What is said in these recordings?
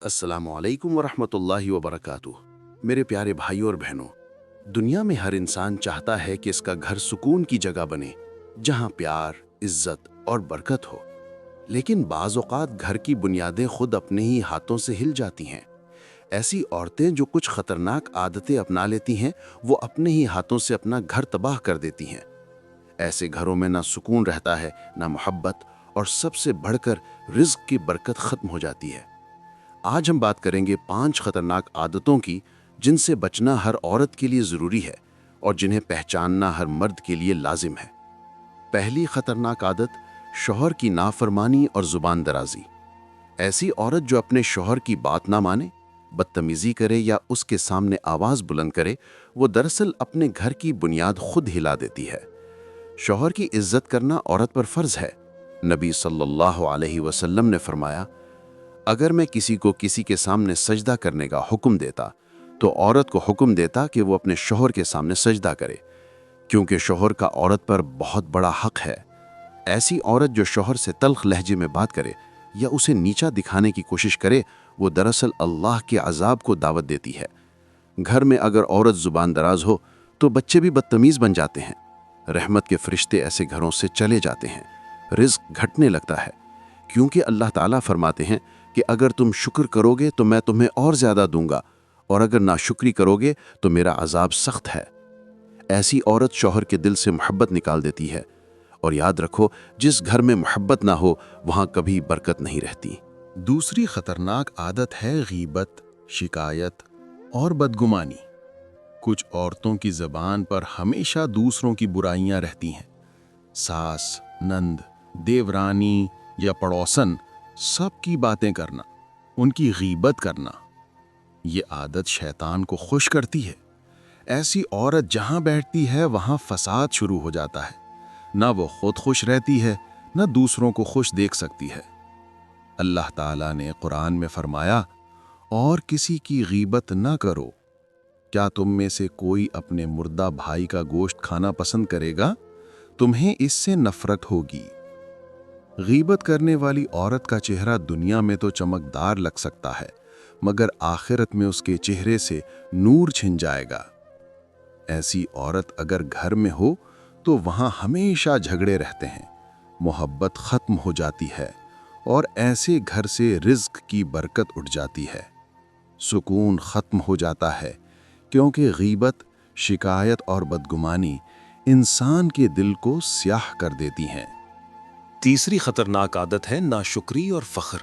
السلام علیکم ورحمۃ اللہ وبرکاتہ۔ میرے پیارے بھائیوں اور بہنوں، دنیا میں ہر انسان چاہتا ہے کہ اس کا گھر سکون کی جگہ بنے، جہاں پیار، عزت اور برکت ہو۔ لیکن بعض اوقات گھر کی بنیادیں خود اپنے ہی ہاتھوں سے ہل جاتی ہیں۔ ایسی عورتیں جو کچھ خطرناک عادتیں اپنا لیتی ہیں، وہ اپنے ہی ہاتھوں سے اپنا گھر تباہ کر دیتی ہیں۔ ایسے گھروں میں نہ سکون رہتا ہے، نہ محبت، اور سب سے بڑھ کر رزق کی برکت ختم ہو جاتی ہے۔ آج ہم بات کریں گے 5 خطرناک عادتوں کی، جن سے بچنا ہر عورت کے لیے ضروری ہے اور جنہیں پہچاننا ہر مرد کے لیے لازم ہے۔ پہلی خطرناک عادت، شوہر کی نافرمانی اور زبان درازی۔ ایسی عورت جو اپنے شوہر کی بات نہ مانے، بدتمیزی کرے یا اس کے سامنے آواز بلند کرے، وہ دراصل اپنے گھر کی بنیاد خود ہلا دیتی ہے۔ شوہر کی عزت کرنا عورت پر فرض ہے۔ نبی صلی اللہ علیہ وسلم نے فرمایا، اگر میں کسی کو کسی کے سامنے سجدہ کرنے کا حکم دیتا تو عورت کو حکم دیتا کہ وہ اپنے شوہر کے سامنے سجدہ کرے، کیونکہ شوہر کا عورت پر بہت بڑا حق ہے۔ ایسی عورت جو شوہر سے تلخ لہجے میں بات کرے یا اسے نیچا دکھانے کی کوشش کرے، وہ دراصل اللہ کے عذاب کو دعوت دیتی ہے۔ گھر میں اگر عورت زبان دراز ہو تو بچے بھی بدتمیز بن جاتے ہیں۔ رحمت کے فرشتے ایسے گھروں سے چلے جاتے ہیں، رزق گھٹنے لگتا ہے، کیونکہ اللہ تعالیٰ فرماتے ہیں کہ اگر تم شکر کرو گے تو میں تمہیں اور زیادہ دوں گا، اور اگر ناشکری کرو گے تو میرا عذاب سخت ہے۔ ایسی عورت شوہر کے دل سے محبت نکال دیتی ہے، اور یاد رکھو، جس گھر میں محبت نہ ہو وہاں کبھی برکت نہیں رہتی۔ دوسری خطرناک عادت ہے غیبت، شکایت اور بدگمانی۔ کچھ عورتوں کی زبان پر ہمیشہ دوسروں کی برائیاں رہتی ہیں۔ ساس، نند، دیورانی یا پڑوسن سب کی باتیں کرنا، ان کی غیبت کرنا۔ یہ عادت شیطان کو خوش کرتی ہے۔ ایسی عورت جہاں بیٹھتی ہے وہاں فساد شروع ہو جاتا ہے۔ نہ وہ خود خوش رہتی ہے، نہ دوسروں کو خوش دیکھ سکتی ہے۔ اللہ تعالیٰ نے قرآن میں فرمایا، اور کسی کی غیبت نہ کرو۔ کیا تم میں سے کوئی اپنے مردہ بھائی کا گوشت کھانا پسند کرے گا؟ تمہیں اس سے نفرت ہوگی۔ غیبت کرنے والی عورت کا چہرہ دنیا میں تو چمکدار لگ سکتا ہے، مگر آخرت میں اس کے چہرے سے نور چھن جائے گا۔ ایسی عورت اگر گھر میں ہو تو وہاں ہمیشہ جھگڑے رہتے ہیں، محبت ختم ہو جاتی ہے، اور ایسے گھر سے رزق کی برکت اٹھ جاتی ہے۔ سکون ختم ہو جاتا ہے، کیونکہ غیبت، شکایت اور بدگمانی انسان کے دل کو سیاہ کر دیتی ہیں۔ تیسری خطرناک عادت ہے ناشکری اور فخر۔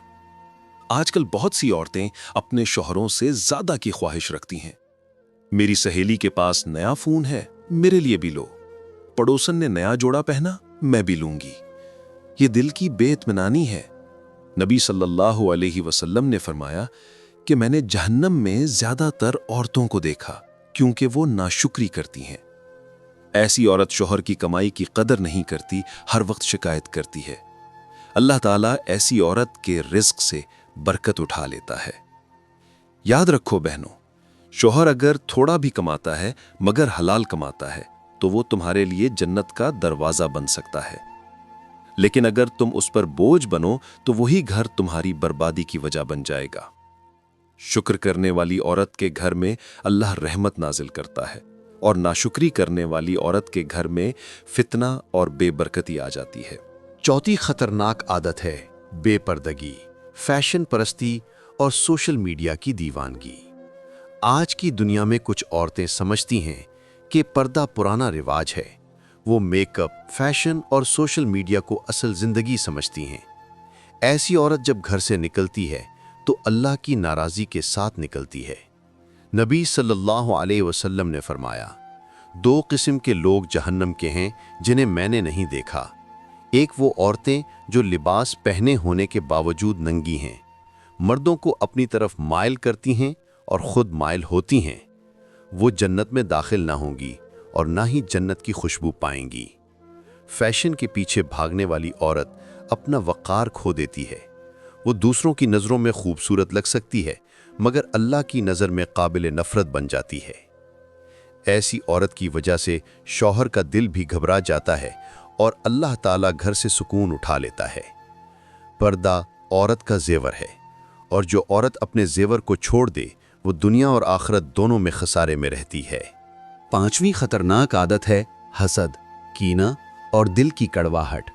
آج کل بہت سی عورتیں اپنے شوہروں سے زیادہ کی خواہش رکھتی ہیں۔ میری سہیلی کے پاس نیا فون ہے، میرے لیے بھی لو۔ پڑوسن نے نیا جوڑا پہنا، میں بھی لوں گی۔ یہ دل کی بے اطمینانی ہے۔ نبی صلی اللہ علیہ وسلم نے فرمایا کہ میں نے جہنم میں زیادہ تر عورتوں کو دیکھا، کیونکہ وہ ناشکری کرتی ہیں۔ ایسی عورت شوہر کی کمائی کی قدر نہیں کرتی، ہر وقت شکایت کرتی ہے۔ اللہ تعالیٰ ایسی عورت کے رزق سے برکت اٹھا لیتا ہے۔ یاد رکھو بہنوں، شوہر اگر تھوڑا بھی کماتا ہے مگر حلال کماتا ہے تو وہ تمہارے لیے جنت کا دروازہ بن سکتا ہے، لیکن اگر تم اس پر بوجھ بنو تو وہی گھر تمہاری بربادی کی وجہ بن جائے گا۔ شکر کرنے والی عورت کے گھر میں اللہ رحمت نازل کرتا ہے، اور ناشکری کرنے والی عورت کے گھر میں فتنہ اور بے برکتی آ جاتی ہے۔ چوتھی خطرناک عادت ہے بے پردگی، فیشن پرستی اور سوشل میڈیا کی دیوانگی۔ آج کی دنیا میں کچھ عورتیں سمجھتی ہیں کہ پردہ پرانا رواج ہے۔ وہ میک اپ، فیشن اور سوشل میڈیا کو اصل زندگی سمجھتی ہیں۔ ایسی عورت جب گھر سے نکلتی ہے تو اللہ کی ناراضی کے ساتھ نکلتی ہے۔ نبی صلی اللہ علیہ وسلم نے فرمایا، 2 قسم کے لوگ جہنم کے ہیں جنہیں میں نے نہیں دیکھا۔ ایک وہ عورتیں جو لباس پہنے ہونے کے باوجود ننگی ہیں، مردوں کو اپنی طرف مائل کرتی ہیں اور خود مائل ہوتی ہیں۔ وہ جنت میں داخل نہ ہوں گی اور نہ ہی جنت کی خوشبو پائیں گی۔ فیشن کے پیچھے بھاگنے والی عورت اپنا وقار کھو دیتی ہے۔ وہ دوسروں کی نظروں میں خوبصورت لگ سکتی ہے، مگر اللہ کی نظر میں قابل نفرت بن جاتی ہے۔ ایسی عورت کی وجہ سے شوہر کا دل بھی گھبرا جاتا ہے اور اللہ تعالیٰ گھر سے سکون اٹھا لیتا ہے۔ پردہ عورت کا زیور ہے، اور جو عورت اپنے زیور کو چھوڑ دے وہ دنیا اور آخرت دونوں میں خسارے میں رہتی ہے۔ 5ویں خطرناک عادت ہے حسد، کینہ اور دل کی کڑواہٹ۔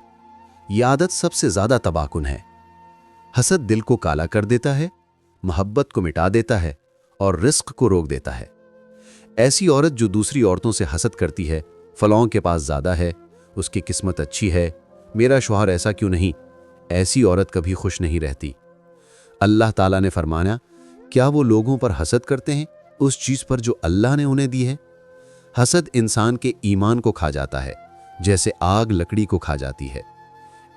یہ عادت سب سے زیادہ تباہ کن ہے۔ حسد دل کو کالا کر دیتا ہے، محبت کو مٹا دیتا ہے اور رزق کو روک دیتا ہے۔ ایسی عورت جو دوسری عورتوں سے حسد کرتی ہے، فلاں کے پاس زیادہ ہے، اس کی قسمت اچھی ہے، میرا شوہر ایسا کیوں نہیں، ایسی عورت کبھی خوش نہیں رہتی۔ اللہ تعالیٰ نے فرمایا، کیا وہ لوگوں پر حسد کرتے ہیں اس چیز پر جو اللہ نے انہیں دی ہے؟ حسد انسان کے ایمان کو کھا جاتا ہے، جیسے آگ لکڑی کو کھا جاتی ہے۔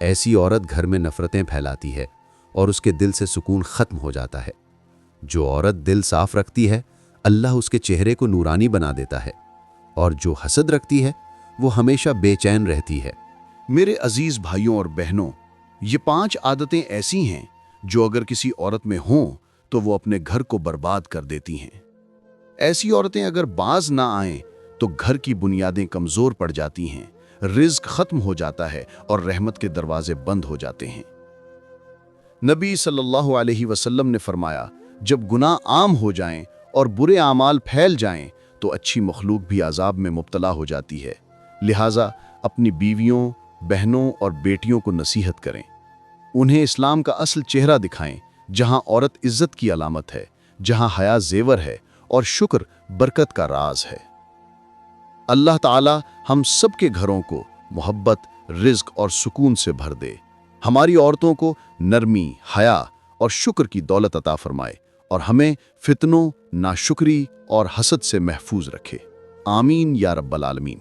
ایسی عورت گھر میں نفرتیں پھیلاتی ہے اور اس کے دل سے سکون ختم ہو جاتا ہے۔ جو عورت دل صاف رکھتی ہے، اللہ اس کے چہرے کو نورانی بنا دیتا ہے، اور جو حسد رکھتی ہے وہ ہمیشہ بے چین رہتی ہے۔ میرے عزیز بھائیوں اور بہنوں، یہ 5 عادتیں ایسی ہیں جو اگر کسی عورت میں ہوں تو وہ اپنے گھر کو برباد کر دیتی ہیں۔ ایسی عورتیں اگر باز نہ آئیں تو گھر کی بنیادیں کمزور پڑ جاتی ہیں، رزق ختم ہو جاتا ہے اور رحمت کے دروازے بند ہو جاتے ہیں۔ نبی صلی اللہ علیہ وسلم نے فرمایا، جب گناہ عام ہو جائیں اور برے اعمال پھیل جائیں تو اچھی مخلوق بھی عذاب میں مبتلا ہو جاتی ہے۔ لہٰذا اپنی بیویوں، بہنوں اور بیٹیوں کو نصیحت کریں، انہیں اسلام کا اصل چہرہ دکھائیں، جہاں عورت عزت کی علامت ہے، جہاں حیا زیور ہے اور شکر برکت کا راز ہے۔ اللہ تعالی ہم سب کے گھروں کو محبت، رزق اور سکون سے بھر دے، ہماری عورتوں کو نرمی، حیا اور شکر کی دولت عطا فرمائے، اور ہمیں فتنوں، ناشکری اور حسد سے محفوظ رکھے۔ آمین یا رب العالمین۔